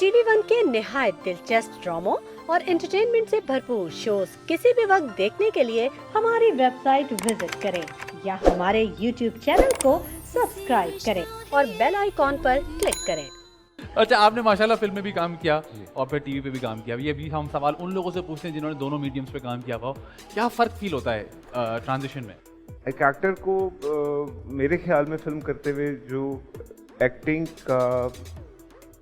TV one के निहायत दिलचस्प ड्रामों और एंटरटेनमेंट से भरपूर शोज किसी भी वक्त देखने के लिए हमारी वेबसाइट विजिट करें या हमारे यूट्यूब चैनल को सब्सक्राइब करें और बेल आइकॉन पर क्लिक करें। अच्छा, आपने माशाल्लाह फिल्म में भी काम किया और फिर टीवी पे भी काम किया। ये भी हम सवाल उन लोगों से पूछते हैं जिन्होंने दोनों मीडियम्स पे काम किया हुआ। क्या फ़र्क फील होता है ट्रांजिशन में? एक एक्टर को मेरे ख्याल में फिल्म करते हुए जो एक्टिंग का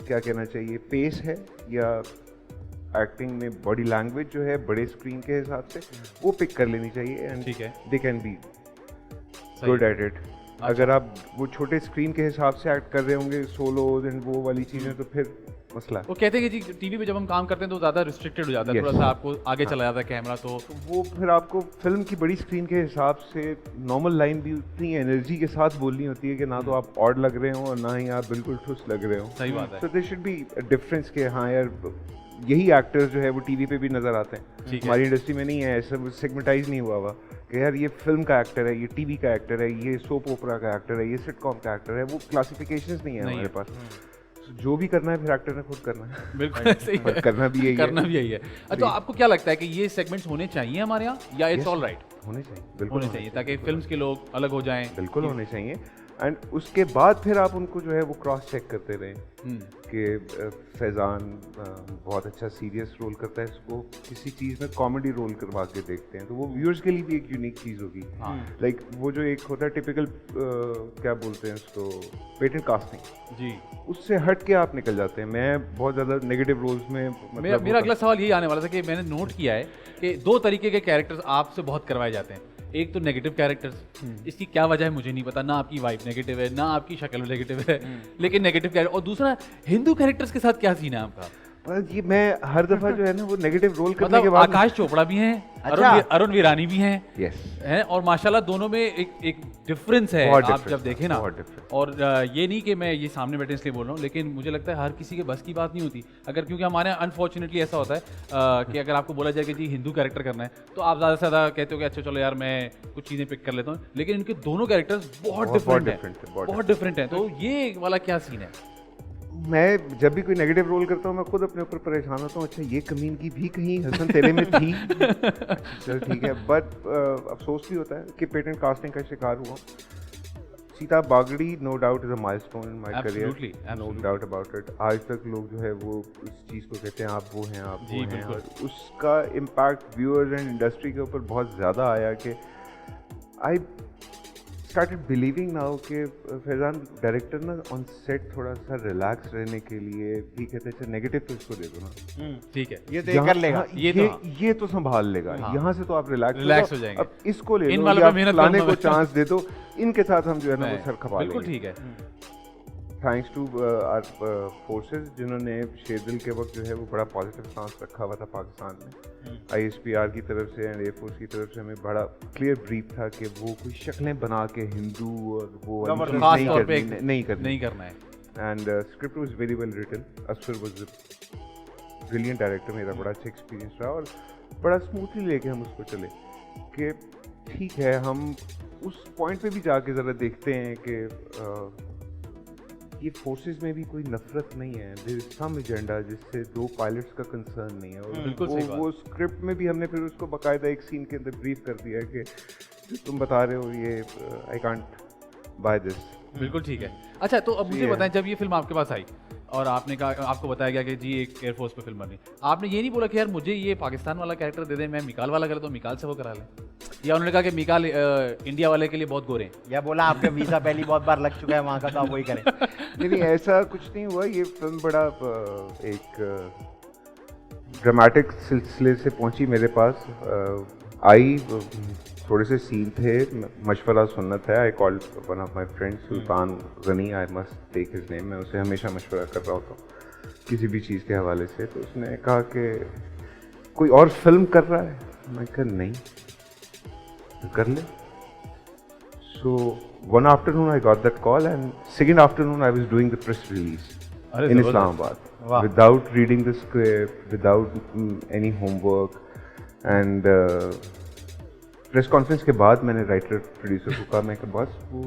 क्या कहना चाहिए पेस है या एक्टिंग में बॉडी लैंग्वेज जो है बड़े स्क्रीन के हिसाब से वो पिक कर लेनी चाहिए एंड ठीक है, they can be good at it. अगर आप वो छोटे स्क्रीन के हिसाब से एक्ट कर रहे होंगे सोलोज एंड वो वाली चीज़ें तो फिर मसला। वो कहते हैं कि जी टीवी पे जब हम काम करते हैं तो ज़्यादा रिस्ट्रिक्टेड हो जाता है, Yes. थोड़ा सा आपको आगे चला जाता है कैमरा, तो वो फिर आपको फिल्म की बड़ी स्क्रीन के हिसाब से नॉर्मल लाइन भी उतनी एनर्जी के साथ बोलनी होती है कि ना तो आप ऑड लग रहे हो और ना ही आप बिल्कुल ठुस लग रहे हो। सही बात है। So there should be difference के हाँ यार यही एक्टर्स जो है वो टीवी पे भी नजर आते हैं, हमारी इंडस्ट्री में नहीं है, ऐसा सेगमेंटाइज नहीं हुआ कि यार ये फिल्म का एक्टर है, ये टीवी का एक्टर है, ये सोप ओपरा का एक्टर है, ये सिटकॉम का एक्टर है। वो क्लासिफिकेशंस नहीं है हमारे पास। जो भी करना है फिर एक्टर ने खुद करना है। बिल्कुल सही है। करना भी यही है। तो आपको क्या लगता है कि ये सेगमेंट्स होने चाहिए हमारे यहाँ या इट्स ऑल राइट? होने चाहिए, बिल्कुल होने चाहिए ताकि फिल्म्स के लोग अलग हो जाएं। बिल्कुल होने चाहिए एंड उसके बाद फिर आप उनको जो है वो क्रॉस चेक करते रहें कि फैज़ान बहुत अच्छा सीरियस रोल करता है, इसको किसी चीज़ में कॉमेडी रोल करवा के देखते हैं तो वो व्यूअर्स के लिए भी एक यूनिक चीज़ होगी। लाइक वो जो एक होता है टिपिकल क्या बोलते हैं उसको पेटेंट कास्टिंग जी, उससे हट के आप निकल जाते हैं। मैं बहुत ज़्यादा नेगेटिव रोल्स में मेरा अगला सवाल यही आने वाला था कि मैंने नोट किया है कि दो तरीके के कैरेक्टर्स आपसे बहुत करवाए जाते हैं। एक तो नेगेटिव कैरेक्टर्स, इसकी क्या वजह है मुझे नहीं पता, ना आपकी वाइफ नेगेटिव है ना आपकी शक्ल नेगेटिव है, लेकिन नेगेटिव कैरेक्टर। और दूसरा हिंदू कैरेक्टर्स के साथ क्या सीन है आपका? ये मैं हर दफा जो है ना वो नेगेटिव रोल करने के मतलब बाद आकाश चोपड़ा भी हैं, अच्छा। अरुण वीरानी भी हैं, यस हैं, और माशाल्लाह दोनों में एक डिफरेंस है। बहुत आप difference जब देखें ना, बहुत difference। और ये नहीं कि मैं ये सामने बैठे इसलिए बोल रहा हूँ, लेकिन मुझे लगता है हर किसी के बस की बात नहीं होती। अगर क्योंकि हमारे यहाँ अनफॉर्चुनेटली ऐसा होता है कि अगर आपको बोला जाए कि जी हिंदू कैरेक्टर करना है तो आप ज़्यादा से ज़्यादा कहते हो कि अच्छा चलो यार मैं कुछ चीज़ें पिक कर लेता हूँ, लेकिन इनके दोनों कैरेक्टर्स बहुत डिफरेंट हैं। तो ये वाला क्या सीन है? मैं जब भी कोई नेगेटिव रोल करता हूँ मैं खुद अपने ऊपर परेशान होता हूँ, अच्छा ये कमीन की भी कहीं हसन तेरे में थी। चल ठीक है, बट अफसोस भी होता है कि पेटेंट कास्टिंग का शिकार हुआ। Sita Bagdi no doubt is a milestone in my career, no doubt about it. आज तक लोग जो है वो उस चीज़ को कहते हैं आप वो हैं, आप वो हैं, और उसका इम्पैक्ट व्यूअर्स एंड इंडस्ट्री के ऊपर बहुत ज़्यादा आया कि आई started believing now कि फैज़ान डायरेक्टर ना ऑन सेट थोड़ा सा रिलैक्स रहने के लिए भी कहते हैं नेगेटिव तो इसको दे दो ना, ठीक है, ये तो कर लेगा, ये तो संभाल लेगा, यहाँ से तो आप रिलैक्स हो जाएंगे। अब इसको ले लो या लाने को चांस दे दो, इनके साथ हम जो है ना वो सर खपा लेंगे। बिल्कुल ठीक है। थैंक्स टू आवर फोर्सेस जिन्होंने शेरदिल के वक्त जो है वो बड़ा पॉजिटिव स्टांस रखा हुआ था पाकिस्तान में। ISPR की तरफ से एंड एयरफोर्स की तरफ से हमें बड़ा क्लियर ब्रीफ था कि वो कोई शक्लें बना के हिंदू और वो नहीं करना है। And script was very well written. Asfar was brilliant director, मेरा बड़ा अच्छा एक्सपीरियंस रहा और बड़ा स्मूथली लेके हम उसको चले कि ठीक है हम उस पॉइंट पे भी जाके ज़रा देखते हैं कि ये फोर्सेस में भी कोई नफरत नहीं है, देयर इज सम एजेंडा जिससे दो पायलट्स का कंसर्न नहीं है। और वो स्क्रिप्ट में भी हमने फिर उसको बाकायदा एक सीन के अंदर ब्रीफ कर दिया कि जो तुम बता रहे हो ये आई कांट बाय दिस। बिल्कुल ठीक है। अच्छा, तो अब मुझे बताएं, जब ये फिल्म आपके पास आई और आपने कहा, आपको बताया गया कि जी एक एयरफोर्स पे फिल्म बनी, आपने ये नहीं बोला कि यार मुझे ये पाकिस्तान वाला कैरेक्टर दे दें, मैं मिकाल वाला कर तो मिकाल से वो करा लें, या उन्होंने कहा कि मिकाल इंडिया वाले के लिए बहुत गोरे हैं, या बोला आपके वीज़ा पहली बहुत बार लग चुका है वहाँ का तो आप वही करें? नहीं, ऐसा कुछ नहीं हुआ। ये फिल्म बड़ा एक ड्रामेटिक सिलसिले से पहुंची मेरे पास, आई थोड़े से सीन थे, मशवरा सुन्नत है। I called one of my friends Sultan Ghani, I must take his name, मैं उससे हमेशा मशवरा कर रहा होता हूँ किसी भी चीज़ के हवाले से। तो उसने कहा कि कोई और फिल्म कर रहा है, मैं कहा नहीं कर ले। So one afternoon I got that call and second afternoon I was doing the press release in Islamabad without reading the script, without any homework. And press conference के बाद मैंने राइटर प्रोड्यूसर को कहा, मैं बस वो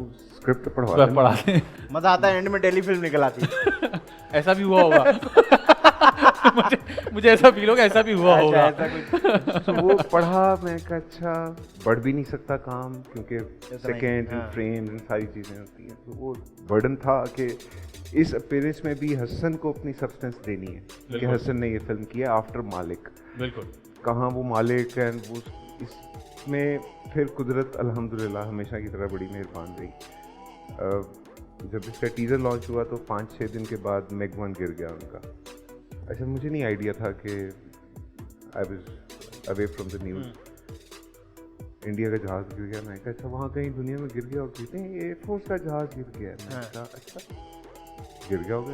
स्क्रिप्ट तो पढ़वा देना। पढ़ा दें। मजा आता है, एंड में टेली फिल्म निकल आती है। ऐसा भी हुआ होगा। मुझे ऐसा फील होगा, ऐसा भी हुआ होगा। ऐसा कुछ तो वो पढ़ा, मैं कहा अच्छा बढ़ भी नहीं सकता काम, क्योंकि नहीं, सेकेंड हाँ। फ्रेम सारी चीज़ें होती हैं, तो वो बर्डन था कि इस अपीयरेंस में भी हसन को अपनी सब्सटेंस देनी है कि बिल्कुल। हसन ने ये फिल्म की है आफ्टर मालिक। बिल्कुल। कहाँ वो मालिक है, वो इसमें फिर कुदरत अल्हम्दुलिल्लाह हमेशा की तरह बड़ी मेहरबान रही। जब इसका टीज़र लॉन्च हुआ तो 5-6 दिन के बाद मेग-1 गिर गया उनका। अच्छा, मुझे नहीं आइडिया था कि I was away from the news, India का जहाज़ गिर गया। मैं कहा अच्छा वहाँ कहीं दुनिया में गिर गया, और कहते हैं एयरफोर्स का जहाज़ गिर गया। मैं कहा अच्छा गिर गया होगा,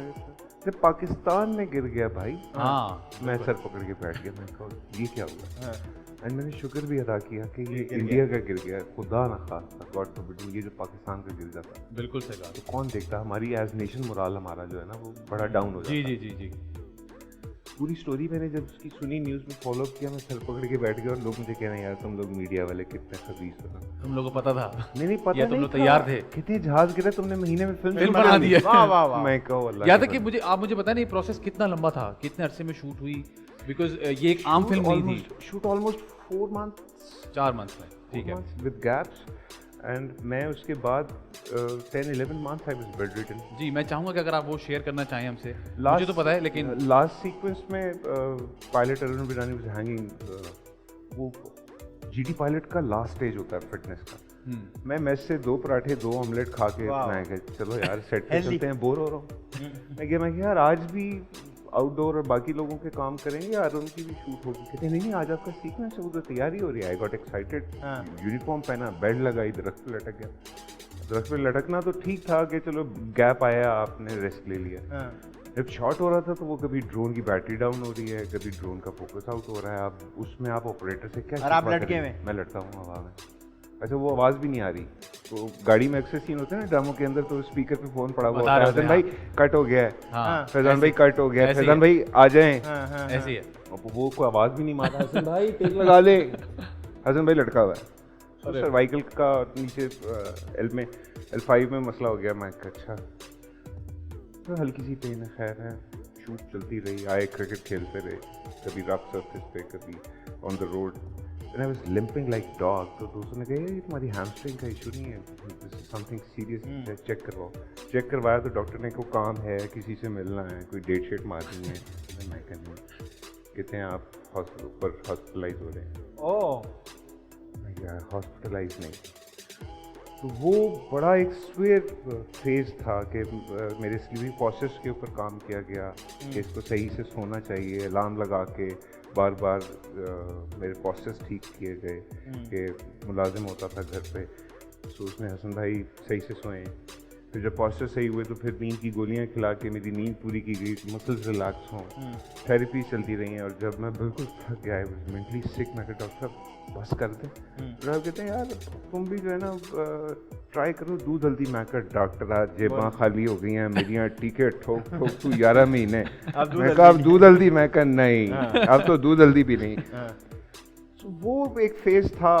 जब पाकिस्तान में गिर गया भाई। हाँ, मैं सर पकड़ के बैठ गया, मैं कहा ये क्या हुआ। हाँ। एंड मैंने शुक्र भी अदा किया कि ये गिर इंडिया का गिर गया, खुदा ना खास्ता गॉड फॉरबिड ये जो पाकिस्तान का गिर जाता बिल्कुल सही बात। तो कौन देखता। हमारी एज नेशन मोराल हमारा जो है ना वो बड़ा डाउन हो जाता। जी जी जी जी। पूरी स्टोरी मैंने जब उसकी सुनी, न्यूज़ में फॉलो किया, मैं सर पकड़ के बैठ गया, और लोग मुझे कह रहे हैं यार तुम लोग मीडिया वाले कितने खबीस हो ना। तुम लोगों को पता था? नहीं पता या तुम नहीं लोग था। तैयार थे? कितने जहाज गिरे, तुमने महीने में फिल्म बना दी है। वाह वाह वाह। मैं कहो अल्लाह याद की है कि बंदी। आप मुझे बताएं नहीं प्रोसेस कितना लंबा था, कितने अरसे में शूट हुई? बिकॉज ये एक आम फिल्म नहीं थी। शूट ऑलमोस्ट 4 months 4 मंथ्स में, ठीक है। विद गैप्स, एंड मैं उसके बाद 10-11 months I was bedridden. जी, मैं चाहूंगा कि अगर आप वो शेयर करना चाहें हमसे। मुझे तो पता है, लेकिन लास्ट सीक्वेंस में pilot Arun Birani was hanging, वो जीडी पायलट का लास्ट स्टेज होता है फिटनेस का। मैं मेस से 2 पराठे 2 ऑमलेट खा के वाह। मैं कहा चलो यार सेट पे Healthy। चलते हैं, बोर हो रहा हूँ। मैं कहा यार आज भी आउटडोर और बाकी लोगों के काम करेंगे यार, उनकी भी शूट होगी। कहते नहीं आज आपका सीखना है, वो तो तैयारी हो रही है। आई गॉट एक्साइटेड, हाँ। यूनिफॉर्म पहना, बेल्ट लगाई, दरख्त पे लटक गया। दरख्त पे लटकना तो ठीक था कि चलो गैप आया, आपने रेस्ट ले लिया। हाँ। जब शॉट हो रहा था तो वो कभी ड्रोन की बैटरी डाउन हो रही है, कभी ड्रोन का फोकस आउट हो रहा है। आप उसमें आप ऑपरेटर से क्या और आप शिकवा लटके करेंगे? हुए? मैं लटका हूँ हवा में। अच्छा वो आवाज़ भी नहीं आ रही, तो गाड़ी में अक्सर सीन होते हैं ना ड्रामों के अंदर, तो स्पीकर पे फोन पड़ा हुआ बता होता है, रहे होते फैजान हैं, भाई कट हो गया है, हाँ, फैजान भाई कट हो गया है, ऐसे ही फैजान है। भाई आ जाएं। हाँ, हाँ, ऐसी है। अब वो कोई आवाज़ भी नहीं मारा, हसन भाई टेक लगा ले, हसन भाई लटका हुआ है। तो अरे। सर्वाइकल का नीचे L5 में मसला हो गया। मैं कहा अच्छा तो हल्की सी पेन है, खैर है। शूट चलती रही, आए क्रिकेट खेलते रहे, कभी रफ सरफेस पे, कभी on the road. And I was limping like dog, तो दोस्तों ने कहा ये तुम्हारी हैमस्ट्रिंग का इशू नहीं है, this is something serious, check करवाओ। चेक करवाया तो डॉक्टर ने कोई काम है, किसी से मिलना है, कोई डेट शीट मारनी है। मैं कहती कहते हैं आप हॉस्पिटल पर हॉस्पिटलाइज हो रहे हैं। ओह। यार हॉस्पिटलाइज नहीं, तो वो बड़ा एक स्वेयर फेज था कि मेरे स्लीपिंग प्रोसेस के ऊपर काम किया गया कि इसको सही से सोना चाहिए, अलार्म लगा के बार बार मेरे प्रोसेस ठीक किए गए कि मुलाजिम होता था घर पे, तो उसने हसन भाई सही से सोएं। फिर जब प्रोसेस सही हुए तो फिर नींद की गोलियां खिला के मेरी नींद पूरी की गई, मसल्स रिलैक्स हों, थेरेपी चलती रही हैं। और जब मैं बिल्कुल थक गया, मेंटली सिक, मैं कहता डॉक्टर साहब बस कर दें। तो आप कहते हैं यार तुम भी जो है ना ट्राई करो दूध हल्दी। मैं कहा डॉक्टर आज जेबां खाली हो गई हैं मेरियां, टीके ठोक ठोक तू 11 महीने। मैं कहा अब दूध हल्दी, मैं कहा नहीं अब तो दूध हल्दी भी नहीं। तो वो एक फेज था।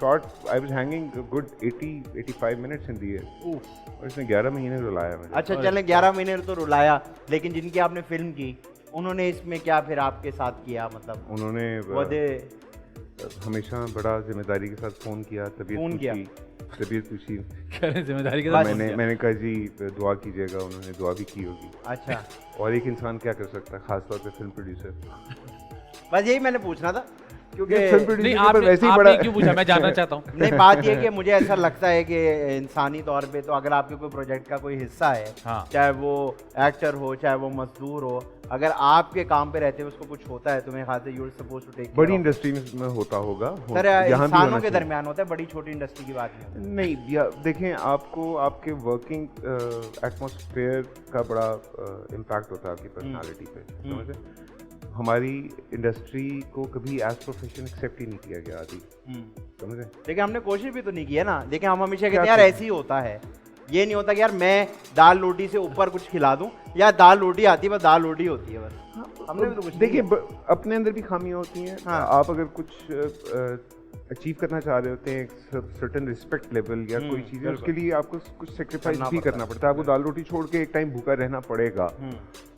Short I was hanging good 80-85 minutes in the air, और इसने 11 महीने रुलाया मुझे। अच्छा चलें, 11 महीने तो रुलाया, लेकिन जिनकी आपने फिल्म की उन्होंने इसमें क्या फिर आपके साथ किया? मतलब उन्होंने वदे हमेशा बड़ा जिम्मेदारी के साथ फ़ोन किया, फ़ोन किया। तबीयत पूछी। कह रहे हैं जिम्मेदारी के साथ फोन किया। मैंने कहा जी दुआ कीजिएगा, उन्होंने दुआ भी की होगी। अच्छा, और एक इंसान क्या कर सकता है, खासतौर पे फिल्म प्रोड्यूसर। बस यही मैंने पूछना था क्योंकि फिल्म नहीं, प्रोड्यूसर पर आपने वैसे ही बड़ा क्यों पूछा, मैं जानना चाहता हूँ। नहीं, बात ये कि मुझे ऐसा लगता है कि इंसानी तौर पे तो अगर आपके कोई प्रोजेक्ट का कोई हिस्सा है, हाँ। चाहे वो एक्टर हो चाहे वो मजदूर हो, अगर आपके काम पे रहते हुए उसको कुछ होता है तो मेरे ख्याल से you are supposed to take बड़ी इंडस्ट्री में होता होगा, सर यहाँ भी इंसानों होना के चाहिए। दरमियान होता है, बड़ी छोटी इंडस्ट्री की बात नहीं होती। नहीं या देखें, आपको आपके वर्किंग एटमॉस्फेयर का बड़ा इम्पैक्ट होता है आपकी पर्सनालिटी पे, समझे। हमारी इंडस्ट्री को कभी एज प्रोफेशन एक्सेप्ट ही नहीं किया गया आदि, समझे। लेकिन हमने कोशिश भी तो नहीं की है ना। देखिए हम हमेशा कहते क्या हैं यार करें? ऐसे ही होता है, ये नहीं होता कि यार मैं दाल रोटी से ऊपर कुछ खिला दूं, या दाल रोटी आती है बस दाल रोटी होती है बस। हमने भी तो कुछ देखिए अपने अंदर भी खामियां होती हैं। हाँ। आप अगर कुछ अचीव करना चाह रहे होते हैं एक सर्टेन रिस्पेक्ट लेवल या कोई चीज़ है, उसके लिए आपको कुछ सेक्रीफाइस भी करना पड़ता है। आपको दाल रोटी छोड़ के एक टाइम भूखा रहना पड़ेगा,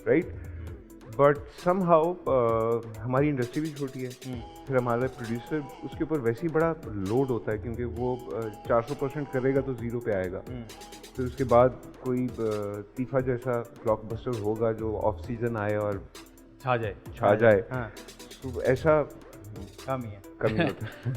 राइट? बट समहाउ हमारी इंडस्ट्री भी छोटी है, फिर हमारा प्रोड्यूसर उसके ऊपर वैसे ही बड़ा लोड होता है क्योंकि वो 400% करेगा तो 0 पे आएगा। फिर उसके बाद कोई तीफा जैसा ब्लॉकबस्टर होगा जो ऑफ सीजन आए और छा जाए। छा जाए, हाँ, तो ऐसा कम ही है। कमी होता है।